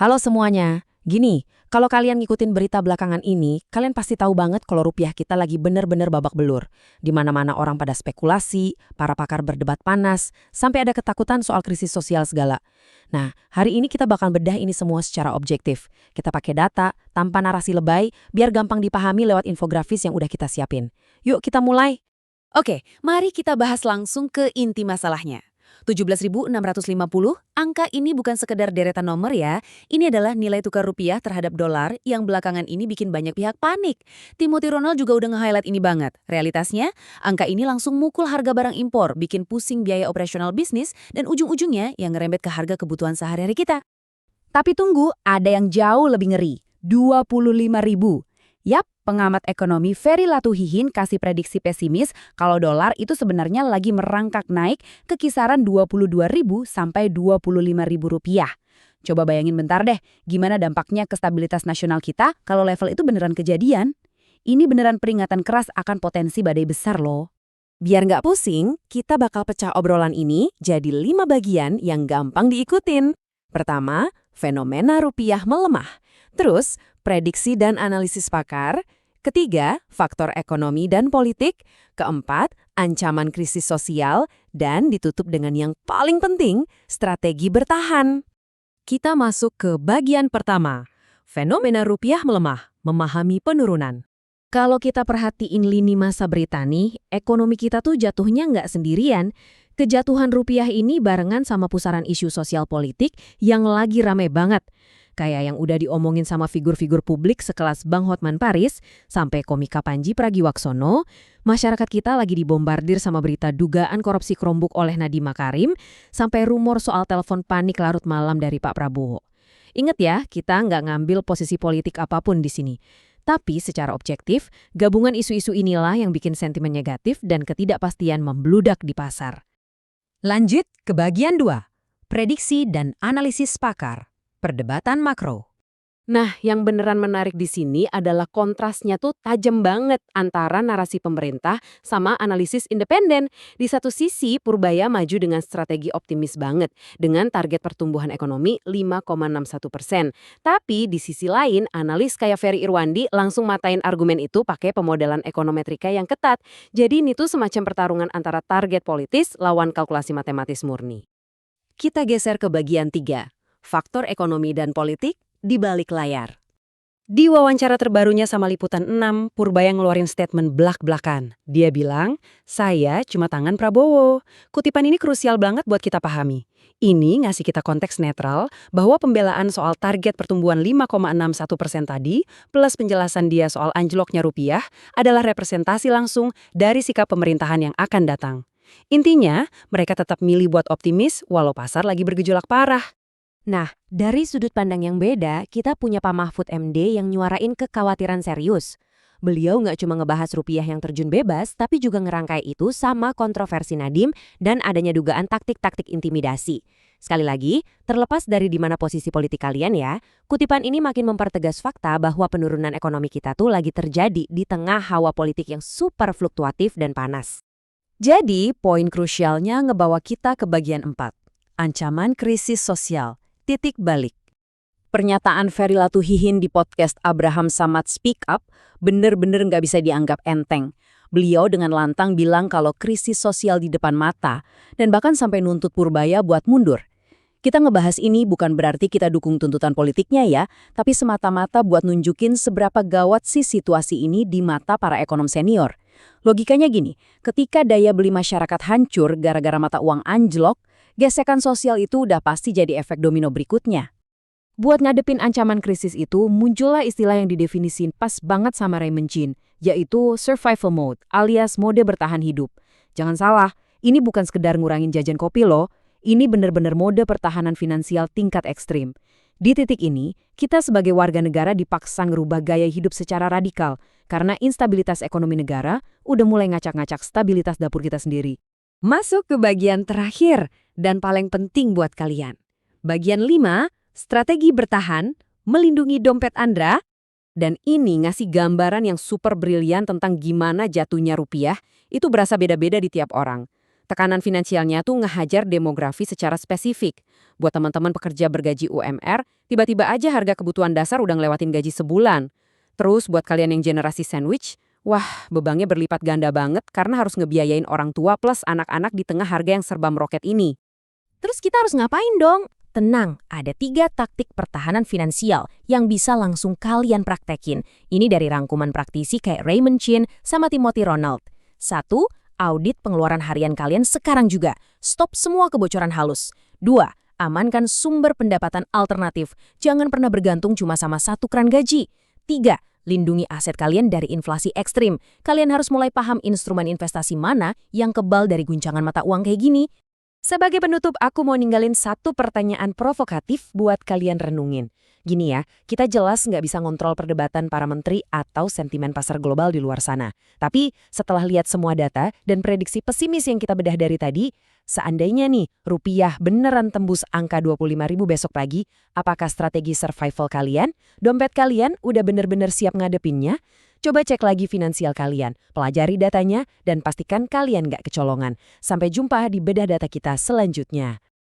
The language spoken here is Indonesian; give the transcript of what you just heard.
Halo semuanya. Gini, kalau kalian ngikutin berita belakangan ini, kalian pasti tahu banget kalau rupiah kita lagi bener-bener babak belur. Di mana-mana orang pada spekulasi, para pakar berdebat panas, sampai ada ketakutan soal krisis sosial segala. Nah, hari ini kita bakal bedah ini semua secara objektif. Kita pakai data, tanpa narasi lebay, biar gampang dipahami lewat infografis yang udah kita siapin. Yuk kita mulai. Oke, mari kita bahas langsung ke inti masalahnya. 17.650, angka ini bukan sekedar deretan nomor ya. Ini adalah nilai tukar rupiah terhadap dolar yang belakangan ini bikin banyak pihak panik. Timothy Ronald juga udah nge-highlight ini banget. Realitasnya, angka ini langsung mukul harga barang impor, bikin pusing biaya operasional bisnis, dan ujung-ujungnya yang ngerembet ke harga kebutuhan sehari-hari kita. Tapi tunggu, ada yang jauh lebih ngeri. 25.000. Yap, pengamat ekonomi Ferry Latuhihin kasih prediksi pesimis kalau dolar itu sebenarnya lagi merangkak naik ke kisaran 22.000 sampai 25.000 rupiah. Coba bayangin bentar deh, gimana dampaknya ke stabilitas nasional kita kalau level itu beneran kejadian? Ini beneran peringatan keras akan potensi badai besar loh. Biar nggak pusing, kita bakal pecah obrolan ini jadi 5 bagian yang gampang diikutin. Pertama, fenomena rupiah melemah. Terus, prediksi dan analisis pakar. Ketiga, faktor ekonomi dan politik. Keempat, ancaman krisis sosial. Dan ditutup dengan yang paling penting, strategi bertahan. Kita masuk ke bagian pertama. Fenomena rupiah melemah, memahami penurunan. Kalau kita perhatiin lini masa berita nih, ekonomi kita tuh jatuhnya nggak sendirian. Kejatuhan rupiah ini barengan sama pusaran isu sosial politik yang lagi rame banget. Kayak yang udah diomongin sama figur-figur publik sekelas Bang Hotman Paris, sampai komika Panji Pragiwaksono, masyarakat kita lagi dibombardir sama berita dugaan korupsi Chromebook oleh Nadiem Makarim, sampai rumor soal telepon panik larut malam dari Pak Prabowo. Ingat ya, kita nggak ngambil posisi politik apapun di sini. Tapi secara objektif, gabungan isu-isu inilah yang bikin sentimen negatif dan ketidakpastian membludak di pasar. Lanjut ke bagian 2, prediksi dan analisis pakar. Perdebatan makro. Nah, yang beneran menarik di sini adalah kontrasnya tuh tajam banget antara narasi pemerintah sama analisis independen. Di satu sisi, Purbaya maju dengan strategi optimis banget, dengan target pertumbuhan ekonomi 5,61%. Tapi di sisi lain, analis kayak Ferry Irwandi langsung matain argumen itu pakai pemodelan ekonometrika yang ketat. Jadi ini tuh semacam pertarungan antara target politis lawan kalkulasi matematis murni. Kita geser ke bagian 3. Faktor ekonomi dan politik di balik layar. Di wawancara terbarunya sama Liputan 6, Purbaya ngeluarin statement blak-blakan. Dia bilang, saya cuma tangan Prabowo. Kutipan ini krusial banget buat kita pahami. Ini ngasih kita konteks netral bahwa pembelaan soal target pertumbuhan 5,61% tadi, plus penjelasan dia soal anjloknya rupiah, adalah representasi langsung dari sikap pemerintahan yang akan datang. Intinya, mereka tetap milih buat optimis walau pasar lagi bergejolak parah. Nah, dari sudut pandang yang beda, kita punya Pak Mahfud MD yang nyuarain kekhawatiran serius. Beliau nggak cuma ngebahas rupiah yang terjun bebas, tapi juga ngerangkai itu sama kontroversi Nadiem dan adanya dugaan taktik-taktik intimidasi. Sekali lagi, terlepas dari di mana posisi politik kalian ya, kutipan ini makin mempertegas fakta bahwa penurunan ekonomi kita tuh lagi terjadi di tengah hawa politik yang super fluktuatif dan panas. Jadi, poin krusialnya ngebawa kita ke bagian 4. Ancaman krisis sosial. Titik balik. Pernyataan Ferry Latuhihin di podcast Abraham Samad Speak Up bener-bener nggak bisa dianggap enteng. Beliau dengan lantang bilang kalau krisis sosial di depan mata dan bahkan sampai nuntut Purbaya buat mundur. Kita ngebahas ini bukan berarti kita dukung tuntutan politiknya ya, tapi semata-mata buat nunjukin seberapa gawat sih situasi ini di mata para ekonom senior. Logikanya gini, ketika daya beli masyarakat hancur gara-gara mata uang anjlok, gesekan sosial itu udah pasti jadi efek domino berikutnya. Buat ngadepin ancaman krisis itu, muncullah istilah yang didefinisin pas banget sama Raymond Chin, yaitu survival mode alias mode bertahan hidup. Jangan salah, ini bukan sekedar ngurangin jajan kopi loh, ini bener-bener mode pertahanan finansial tingkat ekstrim. Di titik ini, kita sebagai warga negara dipaksa ngerubah gaya hidup secara radikal, karena instabilitas ekonomi negara udah mulai ngacak-ngacak stabilitas dapur kita sendiri. Masuk ke bagian terakhir dan paling penting buat kalian. Bagian 5, strategi bertahan, melindungi dompet Anda. Dan ini ngasih gambaran yang super brilian tentang gimana jatuhnya rupiah, itu berasa beda-beda di tiap orang. Tekanan finansialnya tuh ngehajar demografi secara spesifik. Buat teman-teman pekerja bergaji UMR, tiba-tiba aja harga kebutuhan dasar udah ngelewatin gaji sebulan. Terus buat kalian yang generasi sandwich, wah bebannya berlipat ganda banget karena harus ngebiayain orang tua plus anak-anak di tengah harga yang serba meroket ini. Terus kita harus ngapain dong? Tenang, ada 3 taktik pertahanan finansial yang bisa langsung kalian praktekin. Ini dari rangkuman praktisi kayak Raymond Chin sama Timothy Ronald. 1. Audit pengeluaran harian kalian sekarang juga. Stop semua kebocoran halus. 2. Amankan sumber pendapatan alternatif. Jangan pernah bergantung cuma sama satu keran gaji. 3. Lindungi aset kalian dari inflasi ekstrim. Kalian harus mulai paham instrumen investasi mana yang kebal dari guncangan mata uang kayak gini. Sebagai penutup, aku mau ninggalin satu pertanyaan provokatif buat kalian renungin. Gini ya, kita jelas nggak bisa ngontrol perdebatan para menteri atau sentimen pasar global di luar sana. Tapi setelah lihat semua data dan prediksi pesimis yang kita bedah dari tadi, seandainya nih rupiah beneran tembus angka 25.000 besok pagi, apakah strategi survival kalian, dompet kalian udah bener-bener siap ngadepinnya? Coba cek lagi finansial kalian, pelajari datanya, dan pastikan kalian nggak kecolongan. Sampai jumpa di bedah data kita selanjutnya.